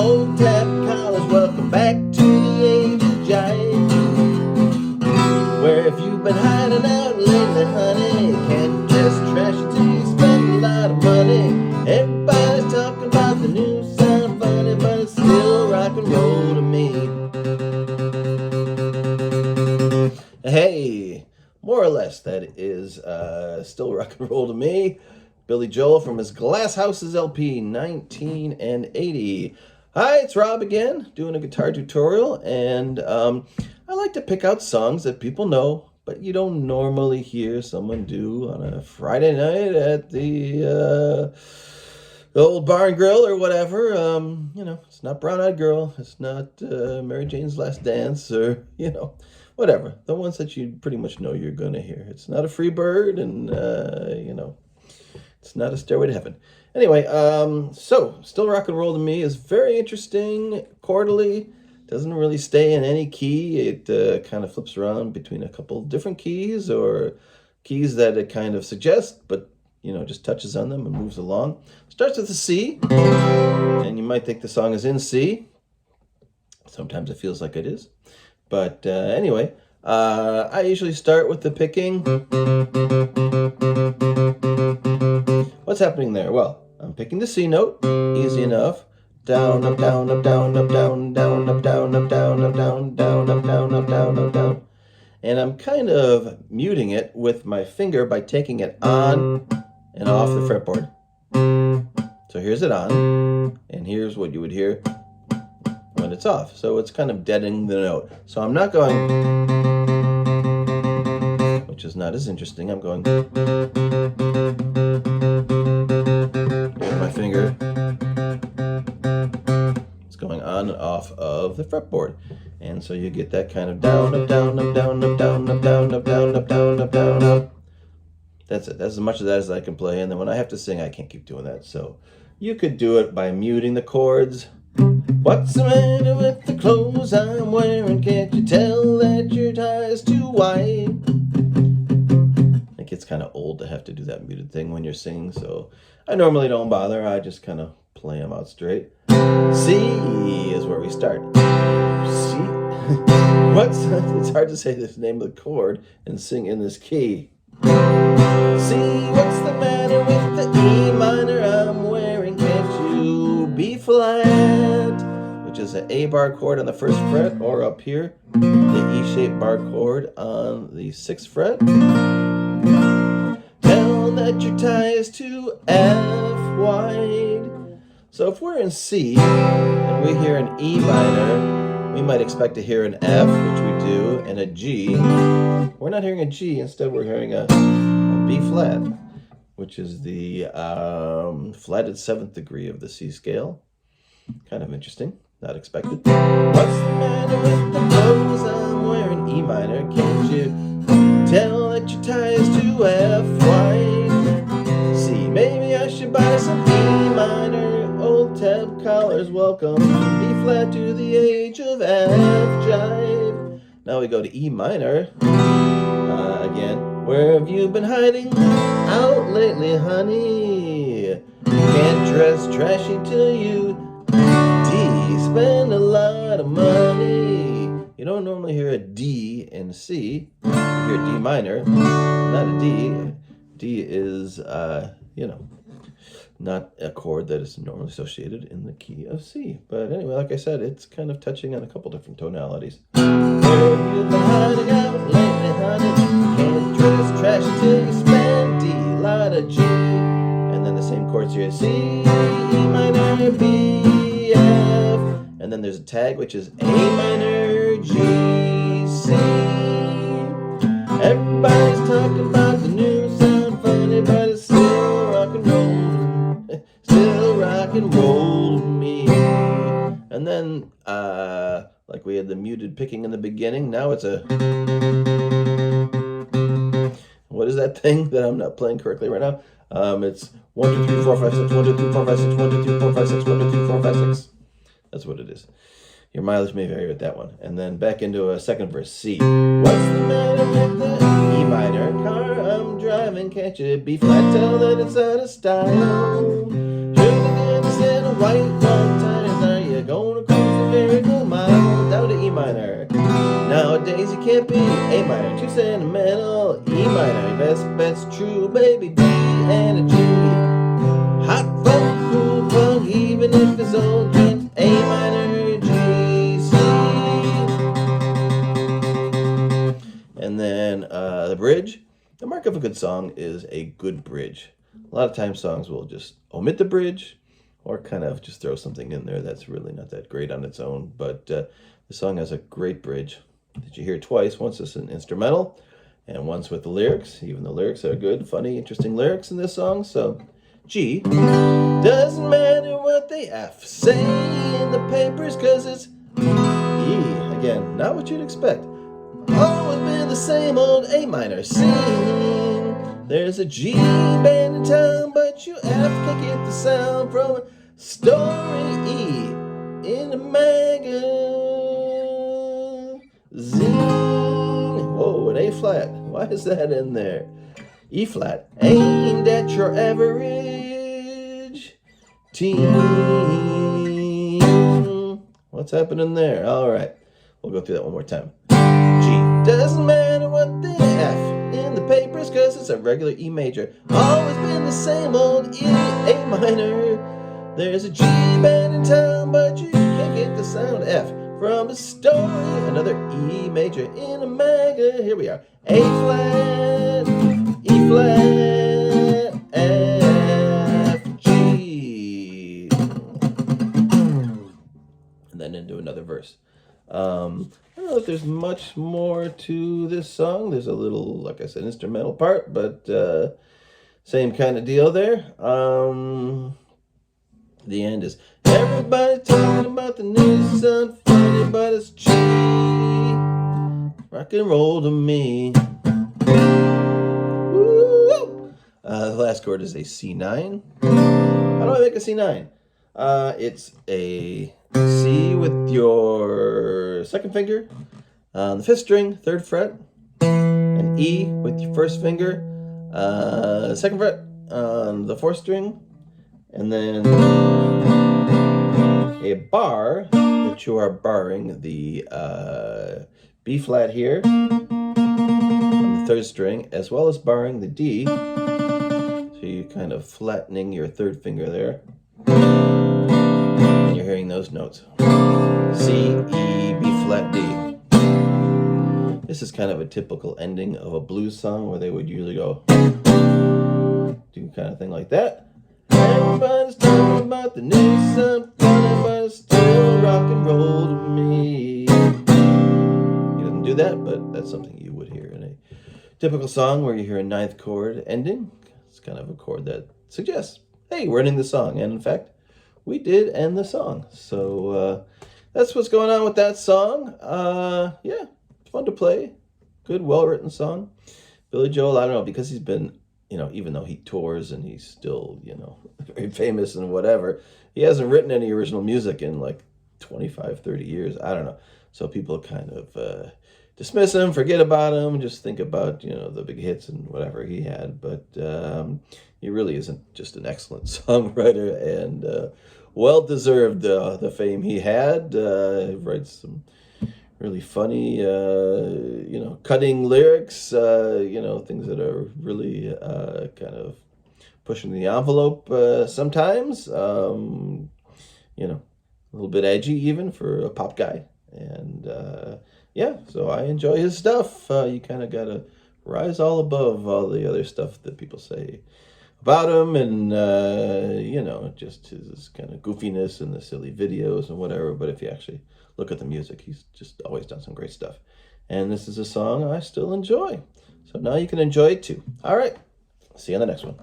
old tap collars, welcome back to the age of jive. Where if you've been hiding out lately, honey, can't just trash it till you spend a lot of money. Everybody's talking about the new sound funny, but it's still rock and roll to me. Hey, more or less, that is still rock and roll to me. Billy Joel from his Glass Houses LP, 1980. Hi, it's Rob again, doing a guitar tutorial, and I like to pick out songs that people know, but you don't normally hear someone do on a Friday night at the old bar and grill or whatever. It's not Brown Eyed Girl, it's not Mary Jane's Last Dance, or, whatever. The ones that you pretty much know you're going to hear. It's not a Free Bird, and, it's not a Stairway to Heaven. Anyway, so Still Rock and Roll to me is very interesting, chordally. Doesn't really stay in any key. It kind of flips around between a couple different keys, or keys that it kind of suggests, but just touches on them and moves along. Starts with a C, and you might think the song is in C. Sometimes it feels like it is. But anyway, I usually start with the picking. What's happening there? Well, I'm picking the C note, easy enough. Down, up, down, up, down, up, down, down, up, down, up, down, up, down, down, up, down, up, down, up, down. And I'm kind of muting it with my finger by taking it on and off the fretboard. So here's it on, and here's what you would hear when it's off. So it's kind of deadening the note. So I'm not going, which is not as interesting. I'm going, here's my finger. It's going on and off of the fretboard. And so you get that kind of down, up, down, up, down, up, down, up, down, up, down, up, down, up, down, up. That's it. That's as much of that as I can play. And then when I have to sing, I can't keep doing that. So you could do it by muting the chords. What's the matter with the clothes I'm wearing? Can't you tell that your tie's too wide? It gets kind of old to have to do that muted thing when you're singing. So I normally don't bother. I just kind of play them out straight. C is where we start. C. It's hard to say the name of the chord and sing in this key. See, what's the matter with the E minor I'm wearing? Can't you B flat? Which is an A bar chord on the 1st fret, or up here, the E-shaped bar chord on the 6th fret. Tell that your tie is to F wide. So if we're in C and we hear an E minor, we might expect to hear an F, which we do, and a G. We're not hearing a G. Instead, we're hearing a B flat, which is the flatted 7th degree of the C scale. Kind of interesting. Not expected. What's the matter with the clothes I'm wearing? E minor. Can't you tell that your tie is to F wide? C. Maybe I should buy some E minor. Old tab collars, welcome. B flat to the age of F jive. Now we go to E minor. Again. Where have you been hiding out lately, honey? Can't dress trashy till you D. Spend a lot of money. You don't normally hear a D in C. You hear D minor, not a D. D is, not a chord that is normally associated in the key of C. But anyway, like I said, it's kind of touching on a couple different tonalities. Where have you been hiding out lately, honey? Can't dress trashy till you spend D, lot of G. And then the same chords here, C, E minor, B, F. And then there's a tag, which is A minor, G, C. Everybody's talking about the new sound funny, but it's still rock and roll. Still rock and roll to me. And then, like we had the muted picking in the beginning, now it's a... What is that thing that I'm not playing correctly right now? It's 1, 2, 3, 4, 5, 6, 1, 2, 3, 4, 5, 6, 1, 2, 3, 4, 5, 6, 1, 2, 3, 4, 5, 6. That's what it is. Your mileage may vary with that one. And then back into a second verse, C. What's the matter with the E minor car I'm driving? Can't you B flat? Tell that it's out of style. You're the in a white long tires. Are you going can't be. A minor, too sentimental. E minor, best bet's true, baby. D and a G. Hot funk, cool funk, even if it's old games. A minor, G, C. And then the bridge. The mark of a good song is a good bridge. A lot of times songs will just omit the bridge or kind of just throw something in there that's really not that great on its own. But the song has a great bridge that you hear twice. Once it's an instrumental and once with the lyrics. Even the lyrics are good, funny, interesting lyrics in this song. So G. Doesn't matter what they F say in the papers, cause it's E. Again, not what you'd expect. Always been the same old A minor scene. There's a G band in town, but you F can't get the sound from a story E in a magazine. Whoa, an A flat. Why is that in there? E flat. Aimed at your average teen. What's happening there? All right, we'll go through that one more time. Doesn't matter what they F in the papers, cause it's a regular E major. Always been the same old E, A minor. There's a G band in town, but you can't get the sound F from a story. Another E major in a mega. Here we are. A flat, E flat, F, G. And then into another verse. I don't know if there's much more to this song. There's a little, like I said, instrumental part, but same kind of deal there. The end is, everybody talking about the news, sound funny, but it's cheap. Rock and roll to me. Woo! The last chord is a C9. How do I make a C9? It's a C with your second finger on the fifth string, third fret, an E with your first finger, second fret on the fourth string, and then a bar that you are barring the B flat here on the third string, as well as barring the D. So you're kind of flattening your third finger there. And you're hearing those notes. C, E, B flat, D. This is kind of a typical ending of a blues song where they would usually go do kind of thing like that. Everybody's talking about the new sound funny, but it's still rock and roll to me. He doesn't do that, but that's something you would hear in a typical song where you hear a ninth chord ending. It's kind of a chord that suggests, hey, we're ending the song. And in fact, we did end the song. So that's what's going on with that song. Yeah, it's fun to play. Good, well-written song. Billy Joel, I don't know, because he's been, even though he tours and he's still, very famous and whatever, he hasn't written any original music in like 25, 30 years. I don't know. So people kind of dismiss him, forget about him, just think about, the big hits and whatever he had. But he really isn't just an excellent songwriter and well-deserved the fame he had. He writes some really funny, cutting lyrics, things that are really kind of pushing the envelope sometimes, a little bit edgy even for a pop guy. And yeah, so I enjoy his stuff. You kind of got to rise all above all the other stuff that people say about him and, just his kind of goofiness and the silly videos and whatever. But if you actually look at the music, he's just always done some great stuff. And this is a song I still enjoy. So now you can enjoy it too. All right. See you on the next one.